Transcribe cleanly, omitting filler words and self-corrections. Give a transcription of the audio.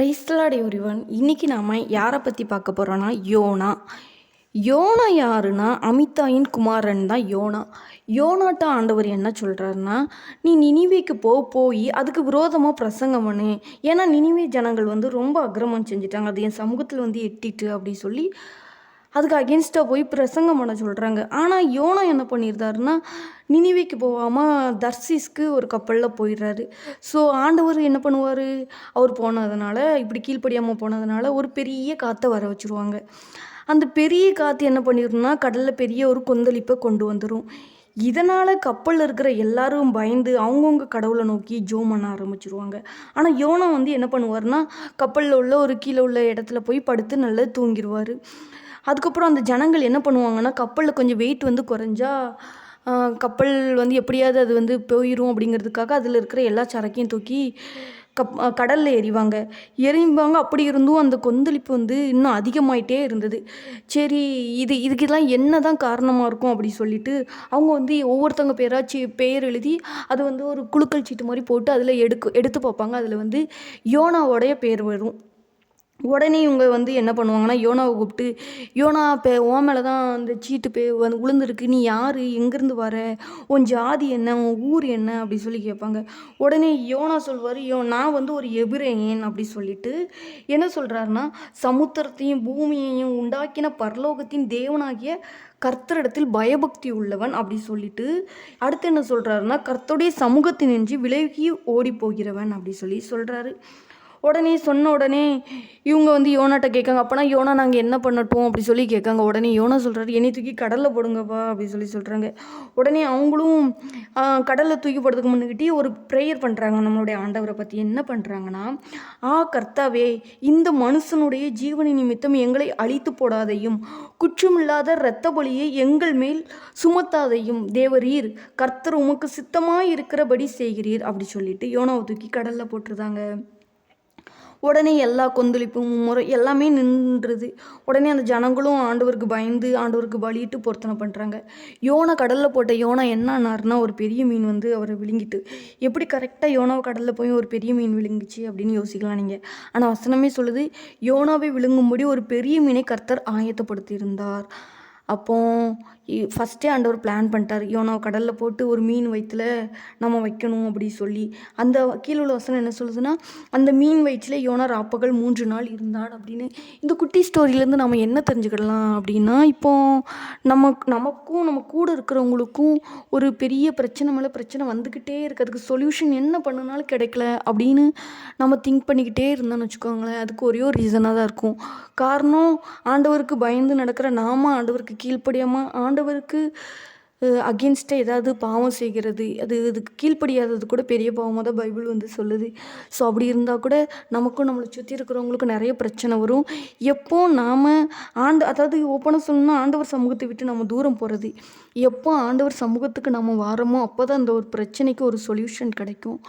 Praise the Lord everyone. இன்னைக்கு நாம யாரை பற்றி பார்க்க போகிறோன்னா யோனா. யோனா யாருன்னா அமித்தாயின் குமாரன் தான் யோனா. யோனாட்ட ஆண்டவர் என்ன சொல்கிறாருன்னா, நீ நினிவேக்கு போய் அதுக்கு விரோதமாக பிரசங்கம் பண்ணு. ஏன்னா நினிவே ஜனங்கள் ரொம்ப அக்கிரமம் செஞ்சுட்டாங்க, அது என் சமூகத்தில் எட்டிட்டு அப்படி சொல்லி அதுக்கு அகென்ஸ்டாக போய் பிரசங்கம் பண்ண சொல்கிறாங்க. ஆனால் யோனா என்ன பண்ணியிருந்தாருன்னா, நினிவேக்கு போகாமல் தர்சீஸ்க்கு ஒரு கப்பலில் போயிடுறாரு. ஸோ ஆண்டவர் என்ன பண்ணுவார், அவர் போனதுனால இப்படி கீழ்ப்படியாமல் போனதுனால ஒரு பெரிய காற்றை வர வச்சுருவாங்க. அந்த பெரிய காற்று என்ன பண்ணிடும்னா கடலில் பெரிய ஒரு கொந்தளிப்பை கொண்டு வந்துடும். இதனால் கப்பலில் இருக்கிற எல்லாரும் பயந்து அவங்கவுங்க கடவுளை நோக்கி ஜோம் பண்ண ஆரம்பிச்சிருவாங்க. ஆனால் யோனா என்ன பண்ணுவார்னா, கப்பலில் உள்ள ஒரு கீழே உள்ள இடத்துல போய் படுத்து நல்லா தூங்கிடுவார். அதுக்கப்புறம் அந்த ஜனங்கள் என்ன பண்ணுவாங்கன்னா, கப்பலில் கொஞ்சம் வெயிட் குறைஞ்சா கப்பல் எப்படியாவது அது போயிடும் அப்படிங்கிறதுக்காக அதில் இருக்கிற எல்லா சரக்கையும் தூக்கி கடலில் எறிவாங்க. அப்படி இருந்தும் அந்த கொந்தளிப்பு இன்னும் அதிகமாயிட்டே இருந்தது. சரி, இதுக்கெல்லாம் என்ன தான் காரணமாக இருக்கும் அப்படி சொல்லிட்டு அவங்க ஒவ்வொருத்தவங்க பேர் எழுதி அது ஒரு குலுக்கல் சீட்டு மாதிரி போட்டு அதில் எடுத்து பார்ப்பாங்க. அதில் யோனாவோடைய பேர் வரும். உடனே இவங்க என்ன பண்ணுவாங்கன்னா, யோனாவை கூப்பிட்டு, யோனா உன் மேலே தான் அந்த சீட்டு விழுந்திருக்கு, நீ யார், எங்கேருந்து வர, உன் ஜாதி என்ன, உன் ஊர் என்ன அப்படி சொல்லி கேட்பாங்க. உடனே யோனா சொல்வார், நான் ஒரு எபிரேயன் அப்படி சொல்லிட்டு என்ன சொல்கிறாருன்னா, சமுத்திரத்தையும் பூமியையும் உண்டாக்கின பரலோகத்தின் தேவனாகிய கர்த்தரிடத்தில் பயபக்தி உள்ளவன் அப்படி சொல்லிட்டு அடுத்து என்ன சொல்கிறாருன்னா, கர்த்தருடைய சமூகத்தினின்றி விலகி ஓடி போகிறவன் அப்படி சொல்லி சொல்கிறாரு. சொன்ன உடனே இவங்க யோனாட்ட கேட்காங்க, அப்போனா யோனா நாங்கள் என்ன பண்ணட்டும் அப்படி சொல்லி கேட்காங்க. உடனே யோனா சொல்கிறாரு, என்னை தூக்கி கடலில் போடுங்கப்பா அப்படி சொல்கிறாங்க. உடனே அவங்களும் கடலில் தூக்கி போடுறதுக்கு முன்னுக்கிட்டே ஒரு ப்ரேயர் பண்ணுறாங்க. நம்மளுடைய ஆண்டவரை பற்றி என்ன பண்ணுறாங்கன்னா, கர்த்தாவே, இந்த மனுஷனுடைய ஜீவனி நிமித்தம் எங்களை அழித்து போடாதையும், குற்றமில்லாத இரத்த பலியை எங்கள் மேல் சுமத்தாதையும், தேவரீர் கர்த்தர் உமக்கு சித்தமாக இருக்கிறபடி செய்கிறீர் அப்படி சொல்லிட்டு யோனாவை தூக்கி கடலில் போட்டுருதாங்க. உடனே எல்லா கொந்தளிப்பும் முறை எல்லாமே நின்றுது. உடனே அந்த ஜனங்களும் ஆண்டவருக்கு பயந்து ஆண்டவருக்கு பலியிட்டு பொருத்தனை பண்ணுறாங்க. யோனா கடலில் போட்ட யோனா என்ன ஆனார்னா, ஒரு பெரிய மீன் அவரை விழுங்கிட்டு. எப்படி கரெக்டாக யோனாவை கடலில் போய் ஒரு பெரிய மீன் விழுங்குச்சு அப்படின்னு யோசிக்கலாம் நீங்கள். ஆனால் வசனமே சொல்லுது, யோனாவை விழுங்கும்படி ஒரு பெரிய மீனை கர்த்தர் ஆயத்தப்படுத்தியிருந்தார். அப்போ ஃபஸ்ட்டே ஆண்டவர் பிளான் பண்ணிட்டார், யோனாவை கடலில் போட்டு ஒரு மீன் வயிற்றுல நம்ம வைக்கணும் அப்படி சொல்லி. அந்த கீழே உள்ள வசனம் என்ன சொல்லுதுன்னா, அந்த மீன் வயிற்றில் யோனா ராப்பகல் 3 நாள் இருந்தான் அப்படின்னு. இந்த குட்டி ஸ்டோரியிலேருந்து நம்ம என்ன தெரிஞ்சுக்கிடலாம் அப்படின்னா, நமக்கும் நம்ம கூட இருக்கிறவங்களுக்கும் ஒரு பெரிய பிரச்சனை மேலே பிரச்சனை வந்துக்கிட்டே இருக்கிறதுக்கு சொல்யூஷன் என்ன பண்ணுனாலும் கிடைக்கல அப்படின்னு நம்ம திங்க் பண்ணிக்கிட்டே இருந்தோம்னு வச்சுக்கோங்களேன், அதுக்கு ஒரே ஒரு ரீசனாக தான் இருக்கும். காரணம், ஆண்டவருக்கு பயந்து நடக்கிற ஆண்டவருக்கு கீழ்ப்படியாமல் ஆண்டவருக்கு அகென்ஸ்டாக ஏதாவது பாவம் செய்கிறது, அதுக்கு கீழ்ப்படியாதது கூட பெரிய பாவமாக தான் பைபிள் சொல்லுது. ஸோ அப்படி இருந்தால் கூட நமக்கும் நம்மளை சுற்றி இருக்கிறவங்களுக்கும் நிறைய பிரச்சனை வரும். எப்போ நாம் அதாவது ஓப்பனாக சொல்லணும்னா, ஆண்டவர் சமூகத்தை விட்டு நம்ம தூரம் போகிறது, எப்போ ஆண்டவர் சமூகத்துக்கு நம்ம வாரமோ அப்போ தான் அந்த ஒரு பிரச்சனைக்கு ஒரு சொல்யூஷன் கிடைக்கும்.